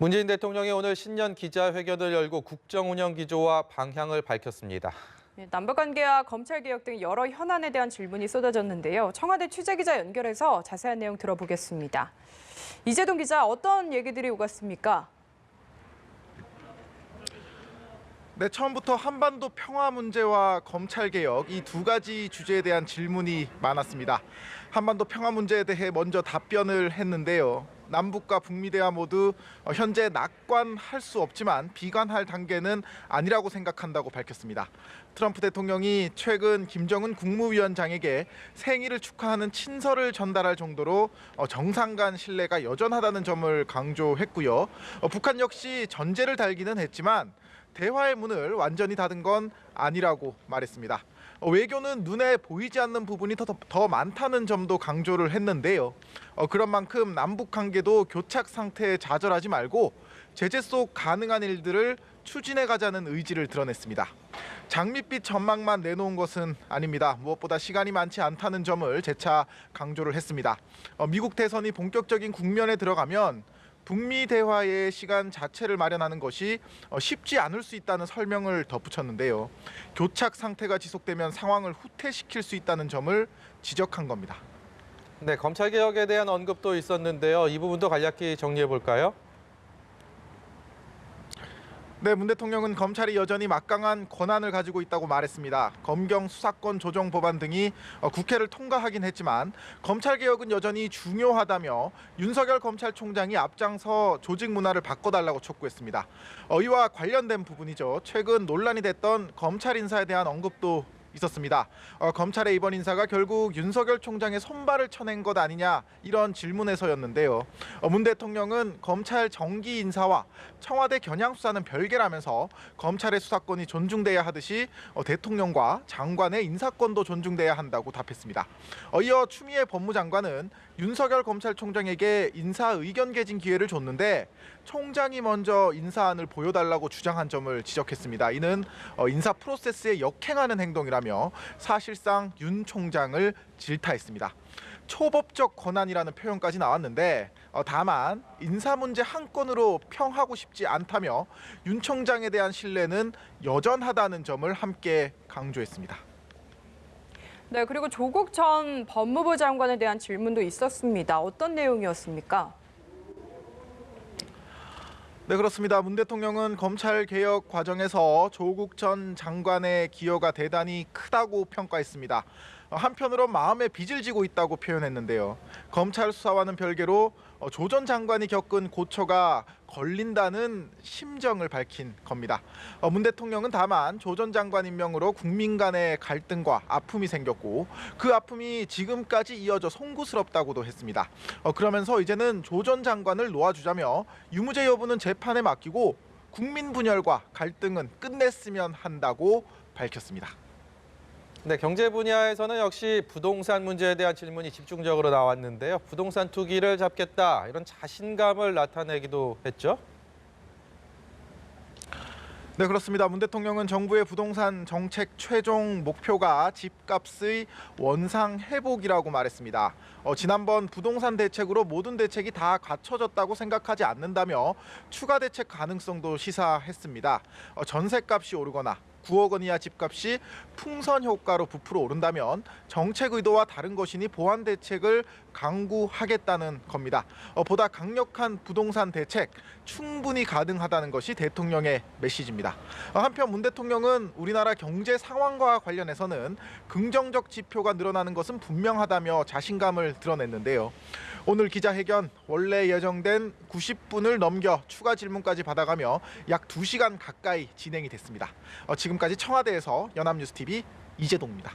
문재인 대통령이 오늘 신년 기자회견을 열고 국정 운영 기조와 방향을 밝혔습니다. 남북관계와 검찰개혁 등 여러 현안에 대한 질문이 쏟아졌는데요. 청와대 취재기자 연결해서 자세한 내용 들어보겠습니다. 이재동 기자, 어떤 얘기들이 오갔습니까? 네, 처음부터 한반도 평화 문제와 검찰 개혁 이 두 가지 주제에 대한 질문이 많았습니다. 한반도 평화 문제에 대해 먼저 답변을 했는데요. 남북과 북미 대화 모두 현재 낙관할 수 없지만 비관할 단계는 아니라고 생각한다고 밝혔습니다. 트럼프 대통령이 최근 김정은 국무위원장에게 생일을 축하하는 친서를 전달할 정도로 정상 간 신뢰가 여전하다는 점을 강조했고요. 북한 역시 전제를 달기는 했지만 대화의 문을 완전히 닫은 건 아니라고 말했습니다. 외교는 눈에 보이지 않는 부분이 더 많다는 점도 강조를 했는데요. 그런 만큼 남북 관계도 교착 상태에 좌절하지 말고 제재 속 가능한 일들을 추진해 가자는 의지를 드러냈습니다. 장밋빛 전망만 내놓은 것은 아닙니다. 무엇보다 시간이 많지 않다는 점을 재차 강조를 했습니다. 미국 대선이 본격적인 국면에 들어가면 북미 대화의 시간 자체를 마련하는 것이 쉽지 않을 수 있다는 설명을 덧붙였는데요. 교착 상태가 지속되면 상황을 후퇴시킬 수 있다는 점을 지적한 겁니다. 네, 검찰 개혁에 대한 언급도 있었는데요. 이 부분도 간략히 정리해 볼까요? 네, 문 대통령은 검찰이 여전히 막강한 권한을 가지고 있다고 말했습니다. 검경 수사권 조정 법안 등이 국회를 통과하긴 했지만 검찰 개혁은 여전히 중요하다며 윤석열 검찰총장이 앞장서 조직 문화를 바꿔달라고 촉구했습니다. 이와 관련된 부분이죠. 최근 논란이 됐던 검찰 인사에 대한 언급도 있었습니다. 검찰의 이번 인사가 결국 윤석열 총장의 손발을 쳐낸 것 아니냐 이런 질문에서였는데요. 문 대통령은 검찰 정기 인사와 청와대 겨냥 수사는 별개라면서 검찰의 수사권이 존중돼야 하듯이 대통령과 장관의 인사권도 존중돼야 한다고 답했습니다. 이어 추미애 법무장관은 윤석열 검찰총장에게 인사 의견 개진 기회를 줬는데 총장이 먼저 인사안을 보여달라고 주장한 점을 지적했습니다. 이는 인사 프로세스에 역행하는 행동이라며 사실상 윤 총장을 질타했습니다. 초법적 권한이라는 표현까지 나왔는데 다만 인사 문제 한 건으로 평하고 싶지 않다며 윤 총장에 대한 신뢰는 여전하다는 점을 함께 강조했습니다. 네, 그리고 조국 전 법무부 장관에 대한 질문도 있었습니다. 어떤 내용이었습니까? 네, 그렇습니다. 문 대통령은 검찰 개혁 과정에서 조국 전 장관의 기여가 대단히 크다고 평가했습니다. 한편으로 마음에 빚을 지고 있다고 표현했는데요. 검찰 수사와는 별개로 조 전 장관이 겪은 고초가 걸린다는 심정을 밝힌 겁니다. 문 대통령은 다만 조 전 장관 임명으로 국민 간의 갈등과 아픔이 생겼고 그 아픔이 지금까지 이어져 송구스럽다고도 했습니다. 그러면서 이제는 조 전 장관을 놓아주자며 유무죄 여부는 재판에 맡기고 국민 분열과 갈등은 끝냈으면 한다고 밝혔습니다. 네, 경제 분야에서는 역시 부동산 문제에 대한 질문이 집중적으로 나왔는데요. 부동산 투기를 잡겠다 이런 자신감을 나타내기도 했죠. 네, 그렇습니다. 문 대통령은 정부의 부동산 정책 최종 목표가 집값의 원상 회복이라고 말했습니다. 지난번 부동산 대책으로 모든 대책이 다 갖춰졌다고 생각하지 않는다며 추가 대책 가능성도 시사했습니다. 전셋값이 오르거나 9억 원 이하 집값이 풍선 효과로 부풀어 오른다면 정책 의도와 다른 것이니 보완 대책을 강구하겠다는 겁니다. 보다 강력한 부동산 대책 충분히 가능하다는 것이 대통령의 메시지입니다. 한편 문 대통령은 우리나라 경제 상황과 관련해서는 긍정적 지표가 늘어나는 것은 분명하다며 자신감을 드러냈는데요. 오늘 기자회견 원래 예정된 90분을 넘겨 추가 질문까지 받아가며 약 2시간 가까이 진행이 됐습니다. 지금까지 청와대에서 연합뉴스TV 이재동입니다.